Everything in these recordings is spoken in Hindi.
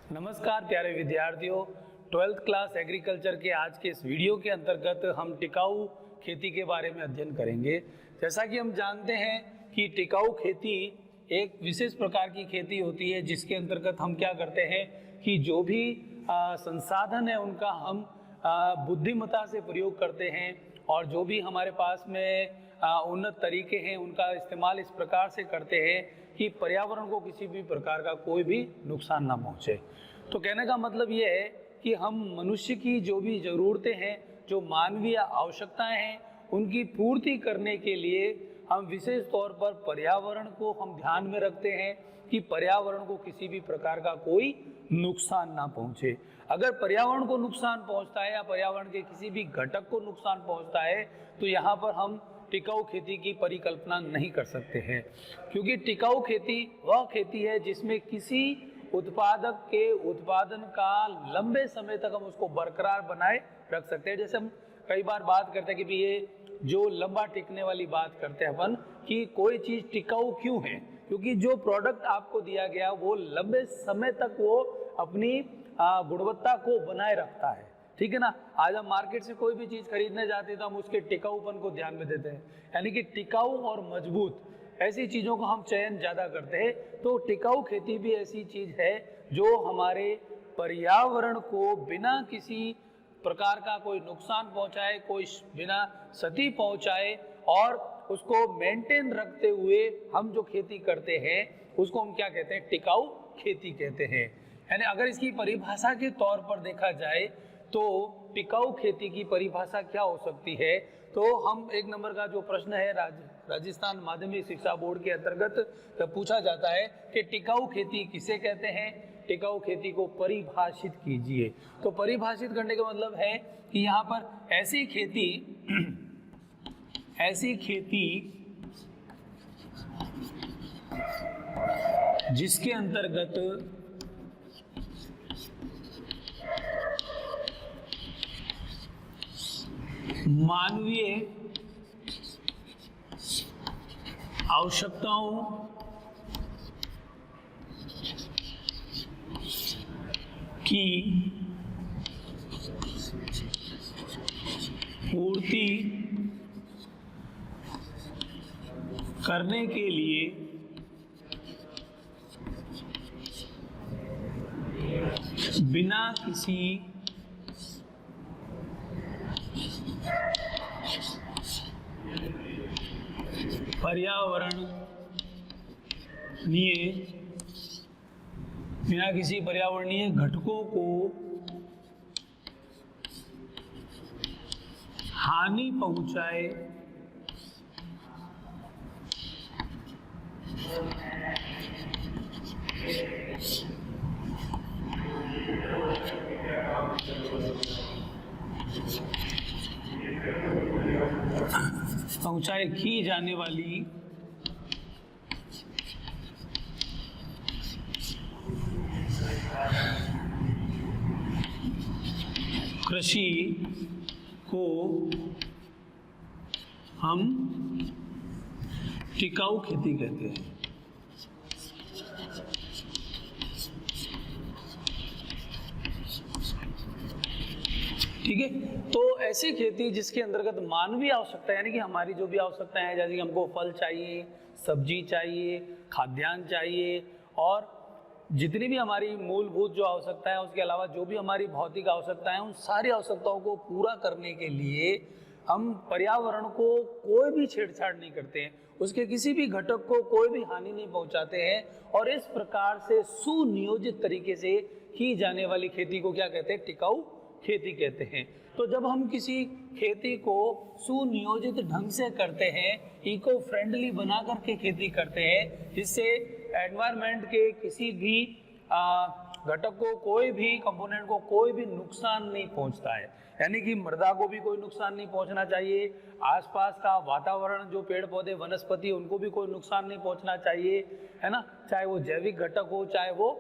नमस्कार प्यारे विद्यार्थियों, 12th क्लास एग्रीकल्चर के आज के इस वीडियो के अंतर्गत हम टिकाऊ खेती के बारे में अध्ययन करेंगे। जैसा कि हम जानते हैं कि टिकाऊ खेती एक विशेष प्रकार की खेती होती है जिसके अंतर्गत हम क्या करते हैं कि जो भी संसाधन है उनका हम बुद्धिमत्ता से प्रयोग करते हैं और जो भी हमारे पास में उन्नत तरीके हैं उनका इस्तेमाल इस प्रकार से करते हैं कि पर्यावरण को किसी भी प्रकार का कोई भी नुकसान ना पहुंचे। तो कहने का मतलब ये है कि हम मनुष्य की जो भी ज़रूरतें हैं, जो मानवीय आवश्यकताएं हैं, उनकी पूर्ति करने के लिए हम विशेष तौर पर पर्यावरण को हम ध्यान में रखते हैं कि पर्यावरण को किसी भी प्रकार का कोई नुकसान ना पहुंचे। अगर पर्यावरण को नुकसान पहुंचता है या पर्यावरण के किसी भी घटक को नुकसान पहुंचता है तो यहाँ पर हम टिकाऊ खेती की परिकल्पना नहीं कर सकते हैं, क्योंकि टिकाऊ खेती वह खेती है जिसमें किसी उत्पादक के उत्पादन का लंबे समय तक हम उसको बरकरार बनाए रख सकते हैं। जैसे हम कई बार बात करते हैं कि ये जो लंबा टिकने वाली बात करते हैं अपन कि कोई चीज़ टिकाऊ क्यों है, क्योंकि जो प्रोडक्ट आपको दिया गया वो लंबे समय तक वो अपनी गुणवत्ता को बनाए रखता है। ठीक है ना। आज हम मार्केट से कोई भी चीज़ खरीदने जाते हैं तो हम उसके टिकाऊपन को ध्यान में देते हैं, यानी कि टिकाऊ और मजबूत ऐसी चीज़ों का हम चयन ज़्यादा करते हैं। तो टिकाऊ खेती भी ऐसी चीज़ है जो हमारे पर्यावरण को बिना किसी प्रकार का कोई नुकसान पहुंचाए, कोई बिना क्षति पहुंचाए और उसको मेंटेन रखते हुए हम जो खेती करते हैं उसको हम क्या कहते हैं, टिकाऊ खेती कहते हैं। यानी अगर इसकी परिभाषा के तौर पर देखा जाए तो टिकाऊ खेती की परिभाषा क्या हो सकती है, तो हम एक नंबर का जो प्रश्न है राजस्थान माध्यमिक शिक्षा बोर्ड के अंतर्गत पूछा जाता है कि टिकाऊ खेती किसे कहते हैं, टिकाऊ खेती को परिभाषित कीजिए। तो परिभाषित करने का मतलब है कि यहाँ पर ऐसी खेती जिसके अंतर्गत मानवीय आवश्यकताओं की पूर्ति करने के लिए बिना किसी पर्यावरणीय घटकों को हानि पहुंचाए की जाने वाली कृषि को हम टिकाऊ खेती कहते हैं। ठीक है। तो ऐसी खेती जिसके अंतर्गत मानवीय आवश्यकता यानी कि हमारी जो भी आवश्यकताएं हैं, जैसे कि हमको फल चाहिए, सब्जी चाहिए, खाद्यान्न चाहिए और जितनी भी हमारी मूलभूत जो आवश्यकता है उसके अलावा जो भी हमारी भौतिक आवश्यकताएं हैं, उन सारी आवश्यकताओं को पूरा करने के लिए हम पर्यावरण को कोई भी छेड़छाड़ नहीं करते हैं, उसके किसी भी घटक को कोई भी हानि नहीं पहुंचाते हैं और इस प्रकार से सुनियोजित तरीके से की जाने वाली खेती को क्या कहते हैं, टिकाऊ खेती कहते हैं। तो जब हम किसी खेती को सुनियोजित ढंग से करते हैं, इको फ्रेंडली बना करके खेती करते हैं, जिससे एनवायरनमेंट के किसी भी घटक को, कोई भी कंपोनेंट को कोई भी नुकसान नहीं पहुंचता है, यानी कि मृदा को भी कोई नुकसान नहीं पहुंचना चाहिए, आसपास का वातावरण जो पेड़ पौधे वनस्पति उनको भी कोई नुकसान नहीं पहुंचना चाहिए, है ना। चाहे वो जैविक घटक हो चाहे वो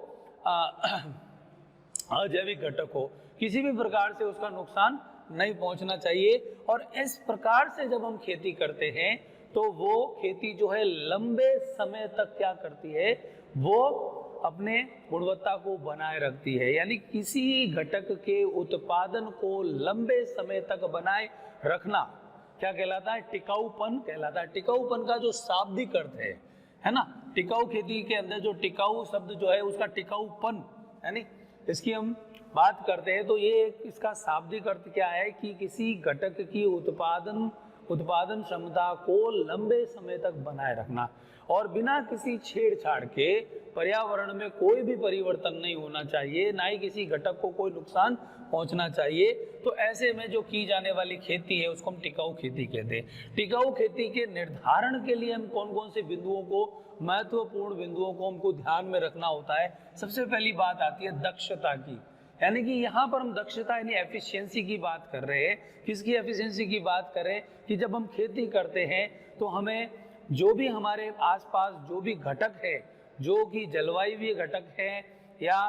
अजैविक घटक हो, किसी भी प्रकार से उसका नुकसान नहीं पहुंचना चाहिए। और इस प्रकार से जब हम खेती करते हैं तो वो खेती जो है लंबे समय तक क्या करती है, वो अपने गुणवत्ता को बनाए रखती है। यानी किसी घटक के उत्पादन को लंबे समय तक बनाए रखना क्या कहलाता है? टिकाऊपन कहलाता है। टिकाऊपन का जो शाब्दिक अर्थ है ना, टिकाऊ खेती के अंदर जो टिकाऊ शब्द जो है उसका टिकाऊपन, यानी इसकी हम बात करते हैं तो ये इसका शाब्दिक अर्थ क्या है कि किसी घटक की उत्पादन क्षमता को लंबे समय तक बनाए रखना और बिना किसी छेड़छाड़ के। पर्यावरण में कोई भी परिवर्तन नहीं होना चाहिए, ना ही किसी घटक को कोई नुकसान पहुंचना चाहिए। तो ऐसे में जो की जाने वाली खेती है उसको हम टिकाऊ खेती कहते हैं। टिकाऊ खेती के निर्धारण के लिए हम कौन कौन से बिंदुओं को, महत्वपूर्ण बिंदुओं को हमको ध्यान में रखना होता है। सबसे पहली बात आती है दक्षता की, यानी कि यहाँ पर हम दक्षता यानी एफिशिएंसी की बात कर रहे हैं। किसकी एफिशिएंसी की बात कर रहे हैं? कि जब हम खेती करते हैं तो हमें जो भी हमारे आसपास जो भी घटक है, जो कि जलवायु घटक है या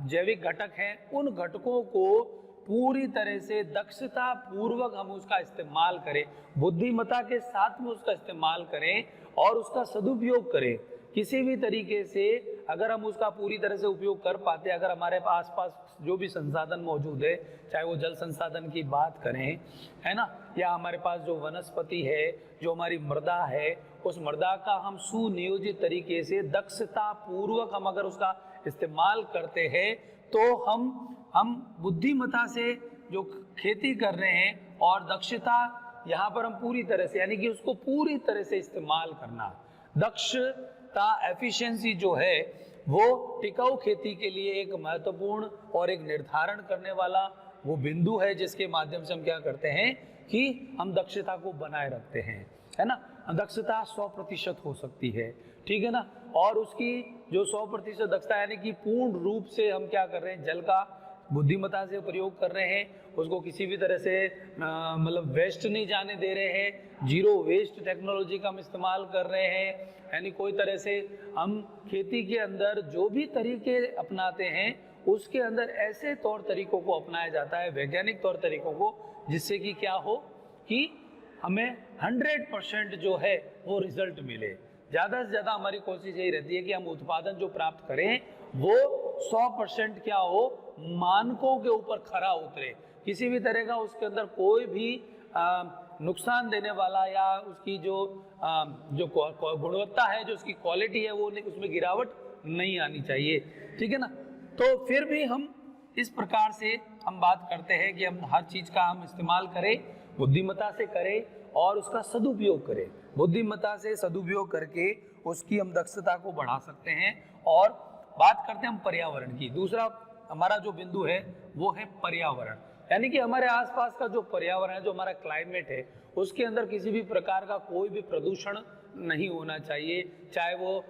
जैविक घटक हैं, उन घटकों को पूरी तरह से दक्षता पूर्वक हम उसका इस्तेमाल करें, बुद्धिमत्ता के साथ में उसका इस्तेमाल करें और उसका सदुपयोग करें। किसी भी तरीके से अगर हम उसका पूरी तरह से उपयोग कर पाते, अगर हमारे आसपास जो भी संसाधन मौजूद है, चाहे वो जल संसाधन की बात करें, है ना, या हमारे पास जो वनस्पति है, जो हमारी मृदा है, उस मृदा का हम सुनियोजित तरीके से दक्षता पूर्वक हम अगर उसका इस्तेमाल करते हैं तो हम बुद्धिमत्ता से जो खेती कर रहे हैं और दक्षता यहाँ पर हम पूरी तरह से, यानी कि उसको पूरी तरह से इस्तेमाल करना। दक्षता एफिशिएंसी जो है वो टिकाऊ खेती के लिए एक महत्वपूर्ण और एक निर्धारण करने वाला वो बिंदु है, जिसके माध्यम से हम क्या करते हैं कि हम दक्षता को बनाए रखते हैं, है ना। दक्षता 100% हो सकती है, ठीक है ना। और उसकी जो 100% दक्षता यानी कि पूर्ण रूप से हम क्या कर रहे हैं, जल का बुद्धिमत्ता से प्रयोग कर रहे हैं, उसको किसी भी तरह से मतलब वेस्ट नहीं जाने दे रहे हैं, जीरो वेस्ट टेक्नोलॉजी का हम इस्तेमाल कर रहे हैं। यानी कोई तरह से हम खेती के अंदर जो भी तरीके अपनाते हैं उसके अंदर ऐसे तौर तरीकों को अपनाया जाता है, वैज्ञानिक तौर तरीकों को, जिससे कि क्या हो कि हमें 100% जो है वो रिजल्ट मिले। ज़्यादा से ज़्यादा हमारी कोशिश यही रहती है कि हम उत्पादन जो प्राप्त करें वो 100% क्या हो, मानकों के ऊपर खरा उतरे, किसी भी तरह का उसके अंदर कोई भी नुकसान देने वाला या उसकी जो गुणवत्ता है, जो उसकी क्वालिटी है, वो उसमें गिरावट नहीं आनी चाहिए, ठीक है ना। तो फिर भी हम इस प्रकार से हम बात करते हैं कि हम हर चीज़ का हम इस्तेमाल करें, बुद्धिमत्ता से करें और उसका सदुपयोग करें। बुद्धिमत्ता से सदुपयोग करके उसकी हम दक्षता को बढ़ा सकते हैं। और बात करते हैं हम पर्यावरण की। दूसरा हमारा जो बिंदु है वो है पर्यावरण, यानी कि हमारे आसपास का जो पर्यावरण है, जो हमारा क्लाइमेट है, उसके अंदर किसी भी प्रकार का कोई भी प्रदूषण नहीं होना चाहिए, चाहे वो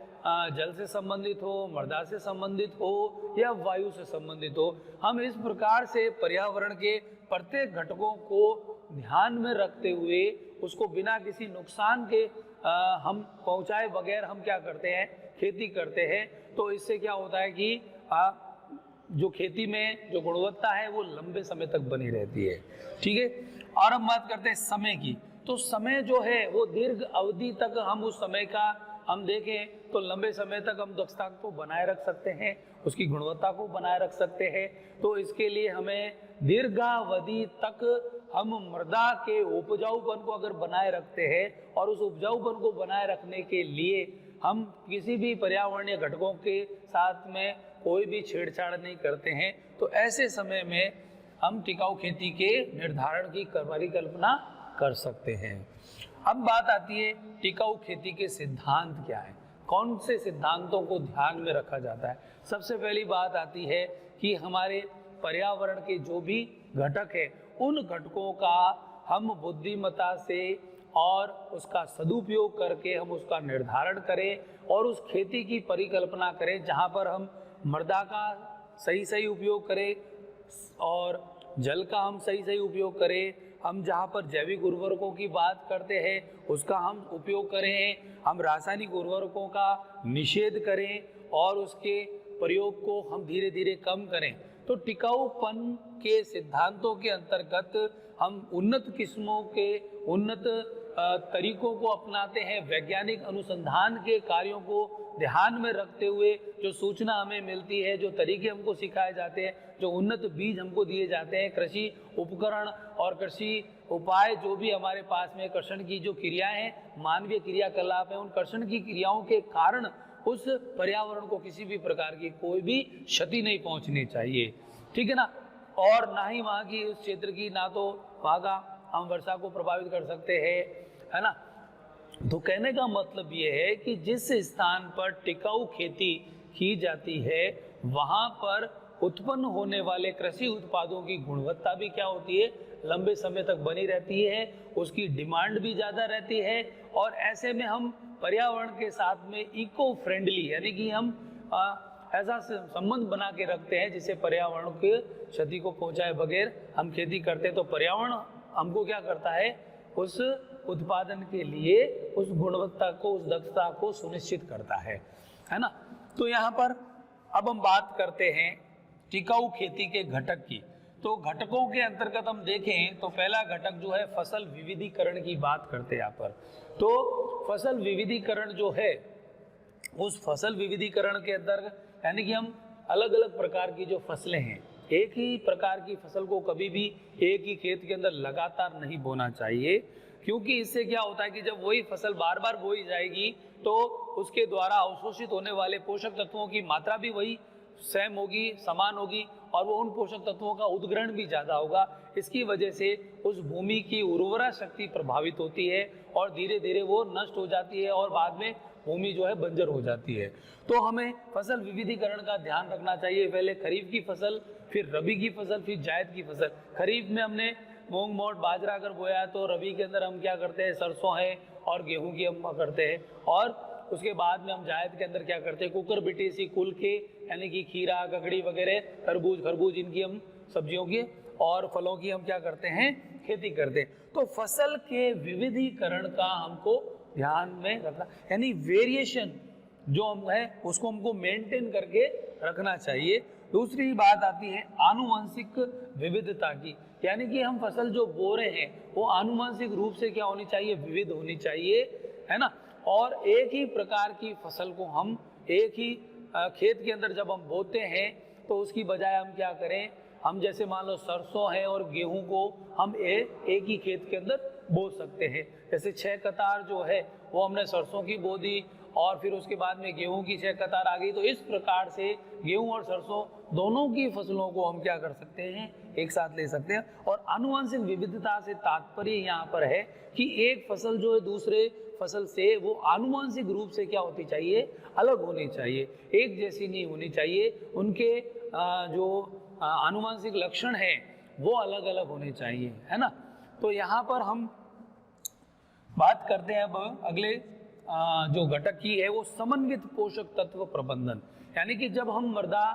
जल से संबंधित हो, मृदा से संबंधित हो या वायु से संबंधित हो। हम इस प्रकार से पर्यावरण के प्रत्येक घटकों को ध्यान में रखते हुए उसको बिना किसी नुकसान के हम पहुंचाए बगैर हम क्या करते हैं, खेती करते हैं। तो इससे क्या होता है कि जो खेती में जो गुणवत्ता है वो लंबे समय तक बनी रहती है, ठीक है। और हम बात करते हैं समय की। तो समय जो है वो दीर्घ अवधि तक हम उस समय का हम देखें तो लंबे समय तक हम दक्षता को बनाए रख सकते हैं, उसकी गुणवत्ता को बनाए रख सकते हैं। तो इसके लिए हमें दीर्घावधि तक हम मृदा के उपजाऊपन को अगर बनाए रखते हैं और उस उपजाऊपन को बनाए रखने के लिए हम किसी भी पर्यावरणीय घटकों के साथ में कोई भी छेड़छाड़ नहीं करते हैं, तो ऐसे समय में हम टिकाऊ खेती के निर्धारण की परिकल्पना कर सकते हैं। अब बात आती है टिकाऊ खेती के सिद्धांत क्या है, कौन से सिद्धांतों को ध्यान में रखा जाता है। सबसे पहली बात आती है कि हमारे पर्यावरण के जो भी घटक है उन घटकों का हम बुद्धिमत्ता से और उसका सदुपयोग करके हम उसका निर्धारण करें और उस खेती की परिकल्पना करें जहाँ पर हम मृदा का सही उपयोग करें और जल का हम सही उपयोग करें। हम जहाँ पर जैविक उर्वरकों की बात करते हैं उसका हम उपयोग करें, हम रासायनिक उर्वरकों का निषेध करें और उसके प्रयोग को हम धीरे धीरे कम करें। तो टिकाऊपन के सिद्धांतों के अंतर्गत हम उन्नत किस्मों के उन्नत तरीकों को अपनाते हैं, वैज्ञानिक अनुसंधान के कार्यों को ध्यान में रखते हुए जो सूचना हमें मिलती है, जो तरीके हमको सिखाए जाते हैं, जो उन्नत बीज हमको दिए जाते हैं, कृषि उपकरण और कृषि उपाय जो भी हमारे पास में कर्षण की जो क्रियाएं हैं, मानवीय क्रियाकलाप है, उन कर्षण की क्रियाओं के कारण उस पर्यावरण को किसी भी प्रकार की कोई भी क्षति नहीं पहुंचनी चाहिए, ठीक है ना। और ना ही वहाँ की उस क्षेत्र की, ना तो वहाँ का हम वर्षा को प्रभावित कर सकते हैं, है ना। तो कहने का मतलब ये है कि जिस स्थान पर टिकाऊ खेती की जाती है वहाँ पर उत्पन्न होने वाले कृषि उत्पादों की गुणवत्ता भी क्या होती है, लंबे समय तक बनी रहती है, उसकी डिमांड भी ज़्यादा रहती है। और ऐसे में हम पर्यावरण के साथ में इको फ्रेंडली, यानी कि हम ऐसा संबंध बना के रखते हैं जिससे पर्यावरण के क्षति को पहुंचाए बगैर हम खेती करते हैं। तो पर्यावरण हमको क्या करता है, उस उत्पादन के लिए उस गुणवत्ता को, उस दक्षता को सुनिश्चित करता है ना। तो यहाँ पर अब हम बात करते हैं टिकाऊ खेती के घटक की। तो घटकों के अंतर्गत हम देखें तो पहला घटक जो है फसल विविधीकरण की बात करते हैं यहाँ पर। तो फसल विविधीकरण जो है, उस फसल विविधीकरण के अंतर्गत यानी कि हम अलग अलग प्रकार की जो फसलें हैं, एक ही प्रकार की फसल को कभी भी एक ही खेत के अंदर लगातार नहीं बोना चाहिए, क्योंकि इससे क्या होता है कि जब वही फसल बार बार बोई जाएगी तो उसके द्वारा अवशोषित होने वाले पोषक तत्वों की मात्रा भी वही सेम होगी, समान होगी, और वो उन पोषक तत्वों का उद्ग्रहण भी ज़्यादा होगा। इसकी वजह से उस भूमि की उर्वरा शक्ति प्रभावित होती है और धीरे धीरे वो नष्ट हो जाती है और बाद में भूमि जो है बंजर हो जाती है। तो हमें फसल विविधीकरण का ध्यान रखना चाहिए। पहले खरीफ की फसल, फिर रबी की फसल, फिर जायद की फसल। खरीफ में हमने मूंग, मोट, बाजरा अगर बोया तो रबी के अंदर हम क्या करते हैं, सरसों है और गेहूं की हम करते हैं। और उसके बाद में हम जायद के अंदर क्या करते हैं, कुकर बिटेसी कुल के, यानी कि खीरा, ककड़ी वगैरह, खरबूज, इनकी हम सब्जियों की और फलों की हम क्या करते हैं, खेती करते हैं। तो फसल के विविधीकरण का हमको ध्यान में रखना, यानी वेरिएशन जो हम है उसको हमको मेंटेन करके रखना चाहिए। दूसरी बात आती है आनुवंशिक विविधता की, यानी कि हम फसल जो बो रहे हैं वो आनुवंशिक रूप से क्या होनी चाहिए, विविध होनी चाहिए, है ना। और एक ही प्रकार की फसल को हम एक ही खेत के अंदर जब हम बोते हैं तो उसकी बजाय हम क्या करें, हम जैसे मान लो सरसों है और गेहूं को हम एक ही खेत के अंदर बो सकते हैं। जैसे 6 कतार जो है वो हमने सरसों की बो दी और फिर उसके बाद में गेहूं की 6 कतार आ गई। तो इस प्रकार से गेहूं और सरसों दोनों की फसलों को हम क्या कर सकते हैं, एक साथ ले सकते हैं। और आनुवंशिक विविधता से तात्पर्य यहाँ पर है कि एक फसल जो है दूसरे फसल से वो आनुवंशिक रूप से क्या होती चाहिए, अलग होनी चाहिए, एक जैसी नहीं होनी चाहिए। उनके जो आनुवंशिक लक्षण है वो अलग अलग होने चाहिए, है ना। तो यहाँ पर हम बात करते हैं अब अगले जो घटक की है वो समन्वित पोषक तत्व प्रबंधन। यानी कि जब हम मृदा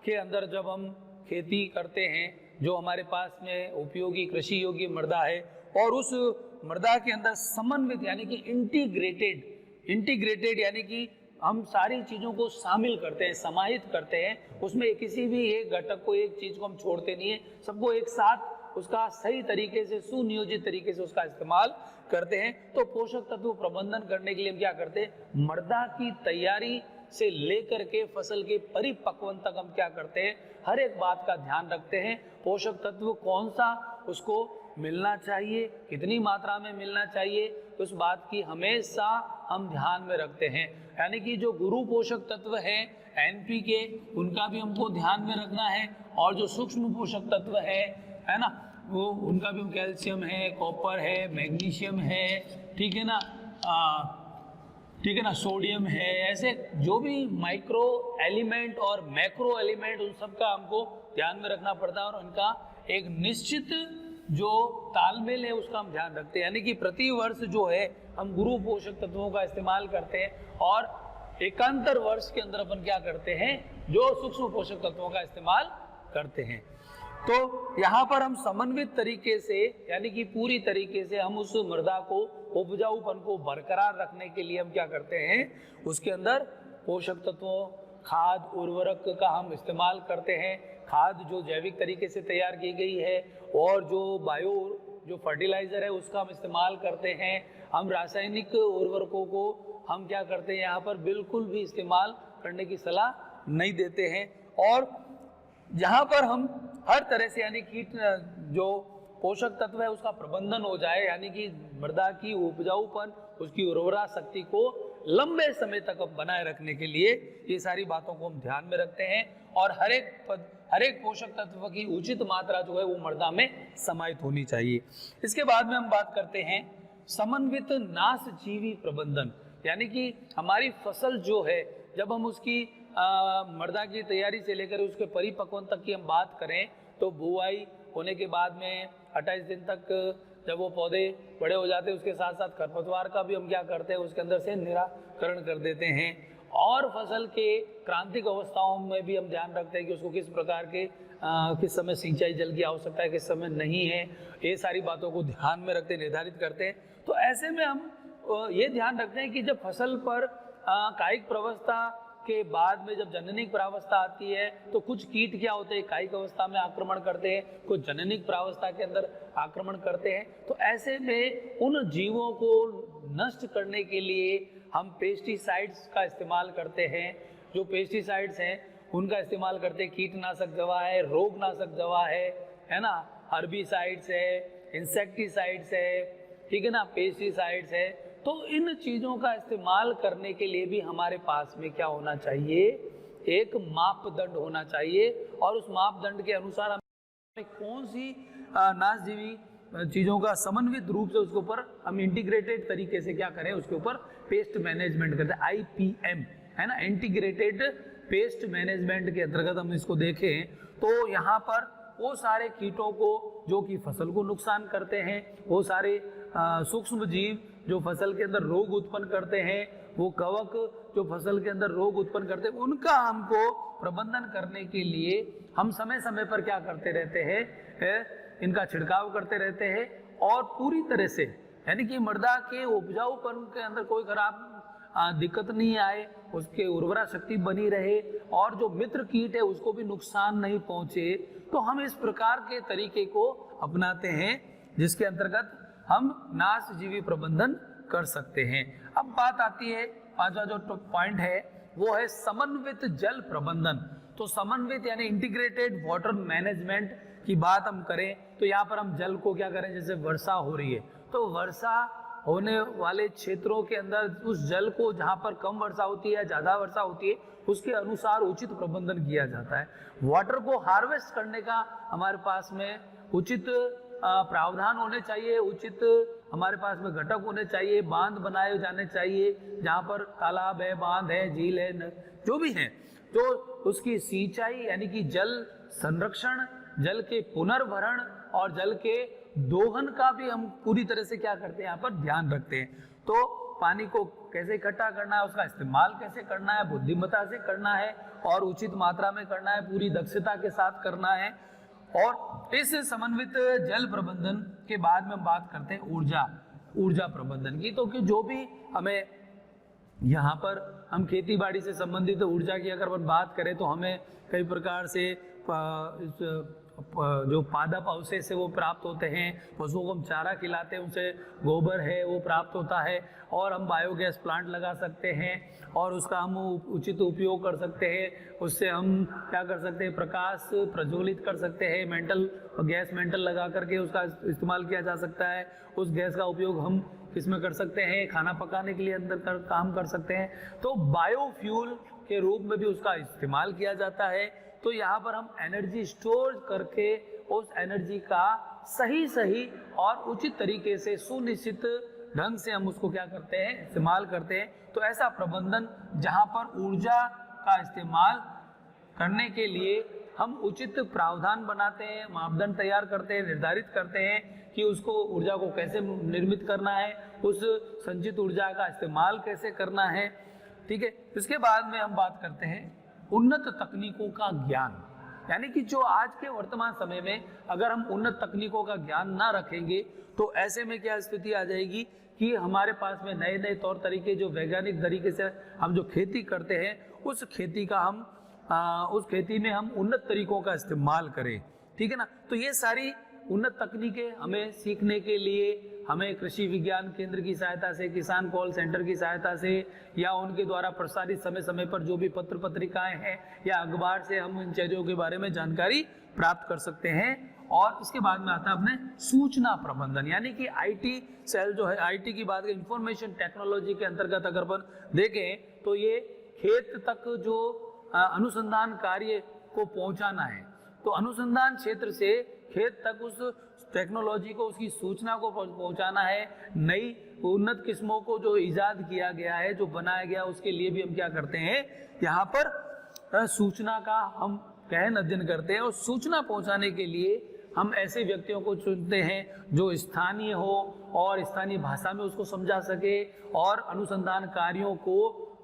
के अंदर जब हम खेती करते हैं, जो हमारे पास में उपयोगी कृषि योग्य मृदा है और उस मृदा के अंदर समन्वित यानी कि इंटीग्रेटेड यानी कि हम सारी चीज़ों को शामिल करते हैं, समाहित करते हैं, उसमें किसी भी एक घटक को, एक चीज़ को हम छोड़ते नहीं है, सबको एक साथ उसका सही तरीके से, सुनियोजित तरीके से उसका इस्तेमाल करते हैं। तो पोषक तत्व प्रबंधन करने के लिए हम क्या करते हैं, मृदा की तैयारी से लेकर के फसल के परिपक्वन तक हम क्या करते हैं, हर एक बात का ध्यान रखते हैं। पोषक तत्व कौन सा उसको मिलना चाहिए, कितनी मात्रा में मिलना चाहिए, उस बात की हमेशा हम ध्यान में रखते हैं। यानी कि जो गुरु पोषक तत्व है NPK, उनका भी हमको ध्यान में रखना है। और जो सूक्ष्म पोषक तत्व है ना, वो उनका भी कैल्शियम है, कॉपर है, मैग्नीशियम है, ठीक है ना, सोडियम है, ऐसे जो भी माइक्रो एलिमेंट और मैक्रो एलिमेंट उन सब का हमको ध्यान में रखना पड़ता है और उनका एक निश्चित जो तालमेल है उसका हम ध्यान रखते हैं। यानी कि प्रति वर्ष जो है हम गुरु पोषक तत्वों का इस्तेमाल करते हैं और एकांतर वर्ष के अंदर अपन क्या करते हैं, जो सूक्ष्म पोषक तत्वों का इस्तेमाल करते हैं। तो यहाँ पर हम समन्वित तरीके से यानी कि पूरी तरीके से हम उस मृदा को, उपजाऊपन को बरकरार रखने के लिए हम क्या करते हैं, उसके अंदर पोषक तत्वों, खाद, उर्वरक का हम इस्तेमाल करते हैं। खाद जो जैविक तरीके से तैयार की गई है और जो बायो जो फर्टिलाइजर है उसका हम इस्तेमाल करते हैं। हम रासायनिक उर्वरकों को हम क्या करते हैं यहाँ पर बिल्कुल भी इस्तेमाल करने की सलाह नहीं देते हैं। और जहाँ पर हम हर तरह से यानी कीट जो पोषक तत्व है उसका प्रबंधन हो जाए, यानी कि मृदा की उपजाऊपन, उसकी उर्वरा शक्ति को लंबे समय तक बनाए रखने के लिए ये सारी बातों को हम ध्यान में रखते हैं। और हर एक पोषक तत्व की उचित मात्रा जो है वो मृदा में समाहित होनी चाहिए। इसके बाद में हम बात करते हैं समन्वित नाशजीवी प्रबंधन, यानी कि हमारी फसल जो है जब हम उसकी मृदा की तैयारी से लेकर उसके परिपक्वन तक की हम बात करें तो बुआई होने के बाद में 28 दिन तक जब वो पौधे बड़े हो जाते हैं उसके साथ साथ खरपतवार का भी हम क्या करते हैं उसके अंदर से निराकरण कर देते हैं। और फसल के क्रांतिक अवस्थाओं में भी हम ध्यान रखते हैं कि उसको किस प्रकार के किस समय सिंचाई जल की आवश्यकता है, किस समय नहीं है, ये सारी बातों को ध्यान में रखते निर्धारित करते हैं। तो ऐसे में हम ये ध्यान रखते हैं कि जब फसल पर कायिक प्रावस्था के बाद में जब जननिक प्रावस्था आती है तो कुछ कीट क्या होते हैं कायिक अवस्था में आक्रमण करते हैं, कुछ जननिक प्रावस्था के अंदर आक्रमण करते हैं। तो ऐसे में उन जीवों को नष्ट करने के लिए हम पेस्टिसाइड्स का इस्तेमाल करते हैं। जो पेस्टिसाइड्स हैं उनका इस्तेमाल करते हैं, कीटनाशक दवा है, रोगनाशक दवा है ना, हर्बिसाइड्स है, इंसेक्टिसाइड्स है, ठीक है ना, पेस्टिसाइड्स है। तो इन चीज़ों का इस्तेमाल करने के लिए भी हमारे पास में क्या होना चाहिए, एक मापदंड होना चाहिए। और उस मापदंड के अनुसार हमें कौन सी नाशजीवी चीज़ों का समन्वित रूप से उसके ऊपर हम इंटीग्रेटेड तरीके से क्या करें, उसके ऊपर पेस्ट मैनेजमेंट करते हैं, IPM है ना, इंटीग्रेटेड पेस्ट मैनेजमेंट के अंतर्गत हम इसको देखें तो यहाँ पर वो सारे कीटों को जो कि फसल को नुकसान करते हैं, वो सारे सूक्ष्म जीव जो फसल के अंदर रोग उत्पन्न करते हैं, वो कवक जो फसल के अंदर रोग उत्पन्न करते हैं, उनका हमको प्रबंधन करने के लिए हम समय समय पर क्या करते रहते हैं, इनका छिड़काव करते रहते हैं। और पूरी तरह से यानी कि मृदा के उपजाऊपन के अंदर कोई खराब दिक्कत नहीं आए, उसके उर्वरा शक्ति बनी रहे और जो मित्र कीट है उसको भी नुकसान नहीं पहुंचे। तो हम इस प्रकार के तरीके को अपनाते हैं जिसके अंतर्गत हम नाशजीवी प्रबंधन कर सकते हैं। अब बात आती है पांचवा जो पॉइंट है वो है समन्वित जल प्रबंधन। तो समन्वित यानी इंटीग्रेटेड वाटर मैनेजमेंट की बात हम करें तो यहाँ पर हम जल को क्या करें, जैसे वर्षा हो रही है तो वर्षा होने वाले क्षेत्रों के अंदर उस जल को जहाँ पर कम वर्षा होती है ज़्यादा वर्षा होती है उसके अनुसार उचित प्रबंधन किया जाता है। वाटर को हार्वेस्ट करने का हमारे पास में उचित प्रावधान होने चाहिए, उचित हमारे पास में घटक होने चाहिए, बांध बनाए जाने चाहिए जहाँ पर तालाब है, बांध है, झील है, जो भी है, तो उसकी सिंचाई यानी कि जल संरक्षण, जल के पुनर्भरण और जल के दोहन का भी हम पूरी तरह से क्या करते हैं यहाँ पर ध्यान रखते हैं। तो पानी को कैसे इकट्ठा करना है, उसका इस्तेमाल कैसे करना है, बुद्धिमत्ता से करना है और उचित मात्रा में करना है, पूरी दक्षता के साथ करना है। और इस समन्वित जल प्रबंधन के बाद में हम बात करते हैं ऊर्जा प्रबंधन की। तो कि जो भी हमें यहाँ पर हम खेती बाड़ी से संबंधित ऊर्जा की अगर बात करें तो हमें कई प्रकार से जो पादप अवशेष से वो प्राप्त होते हैं, पशुओं को हम चारा खिलाते हैं उनसे गोबर है वो प्राप्त होता है और हम बायोगैस प्लांट लगा सकते हैं और उसका हम उचित उपयोग कर सकते हैं। उससे हम क्या कर सकते हैं, प्रकाश प्रज्वलित कर सकते हैं, मेंटल लगा करके उसका इस्तेमाल किया जा सकता है। उस गैस का उपयोग हम किसमें कर सकते हैं, खाना पकाने के लिए अंदर काम कर सकते हैं। तो बायोफ्यूल के रूप में भी उसका इस्तेमाल किया जाता है। तो यहाँ पर हम एनर्जी स्टोर करके उस एनर्जी का सही और उचित तरीके से सुनिश्चित ढंग से हम उसको क्या करते हैं, इस्तेमाल करते हैं। तो ऐसा प्रबंधन जहाँ पर ऊर्जा का इस्तेमाल करने के लिए हम उचित प्रावधान बनाते हैं, मापदंड तैयार करते हैं, निर्धारित करते हैं कि उसको ऊर्जा को कैसे निर्मित करना है, उस संचित ऊर्जा का इस्तेमाल कैसे करना है, ठीक है। इसके बाद में हम बात करते हैं उन्नत तकनीकों का ज्ञान, यानी कि जो आज के वर्तमान समय में अगर हम उन्नत तकनीकों का ज्ञान ना रखेंगे तो ऐसे में क्या स्थिति आ जाएगी कि हमारे पास में नए नए तौर तरीके जो वैज्ञानिक तरीके से हम जो खेती करते हैं उस खेती में हम उन्नत तरीकों का इस्तेमाल करें, ठीक है ना। तो ये सारी उन्नत तकनीकें हमें सीखने के लिए हमें कृषि विज्ञान केंद्र की सहायता से, किसान कॉल सेंटर की सहायता से, या उनके द्वारा प्रसारित समय समय पर जो भी पत्र पत्रिकाएं हैं या अखबार से हम इन चीज़ों के बारे में जानकारी प्राप्त कर सकते हैं। और इसके बाद में आता है अपने सूचना प्रबंधन, यानी कि आईटी सेल जो है, आईटी की बात करें, इंफॉर्मेशन टेक्नोलॉजी के अंतर्गत अगर अपन देखें तो ये खेत तक जो अनुसंधान कार्य को पहुंचाना है, तो अनुसंधान क्षेत्र से खेत तक उस टेक्नोलॉजी को, उसकी सूचना को पहुंचाना है। नई उन्नत किस्मों को जो इजाद किया गया है, जो बनाया गया, उसके लिए भी हम क्या करते हैं, यहाँ पर सूचना का हम गहन अध्ययन करते हैं। और सूचना पहुंचाने के लिए हम ऐसे व्यक्तियों को चुनते हैं जो स्थानीय हो और स्थानीय भाषा में उसको समझा सके, और अनुसंधान कार्यों को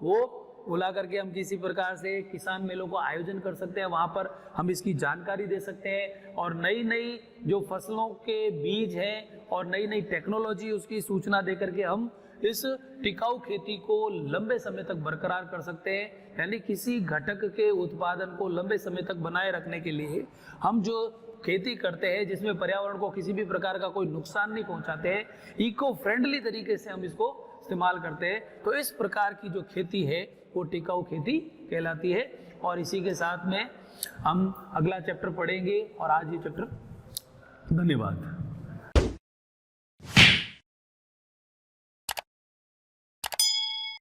वो बुला करके हम किसी प्रकार से किसान मेलों को आयोजन कर सकते हैं, वहाँ पर हम इसकी जानकारी दे सकते हैं। और नई नई जो फसलों के बीज हैं और नई नई टेक्नोलॉजी, उसकी सूचना दे करके हम इस टिकाऊ खेती को लंबे समय तक बरकरार कर सकते हैं। यानी किसी घटक के उत्पादन को लंबे समय तक बनाए रखने के लिए हम जो खेती करते हैं, जिसमें पर्यावरण को किसी भी प्रकार का कोई नुकसान नहीं पहुंचाते हैं, इको फ्रेंडली तरीके से हम इसको इस्तेमाल करते हैं, तो इस प्रकार की जो खेती है वो टिकाऊ खेती कहलाती है। और इसी के साथ में हम अगला चैप्टर पढ़ेंगे, और आज ये चैप्टर, धन्यवाद।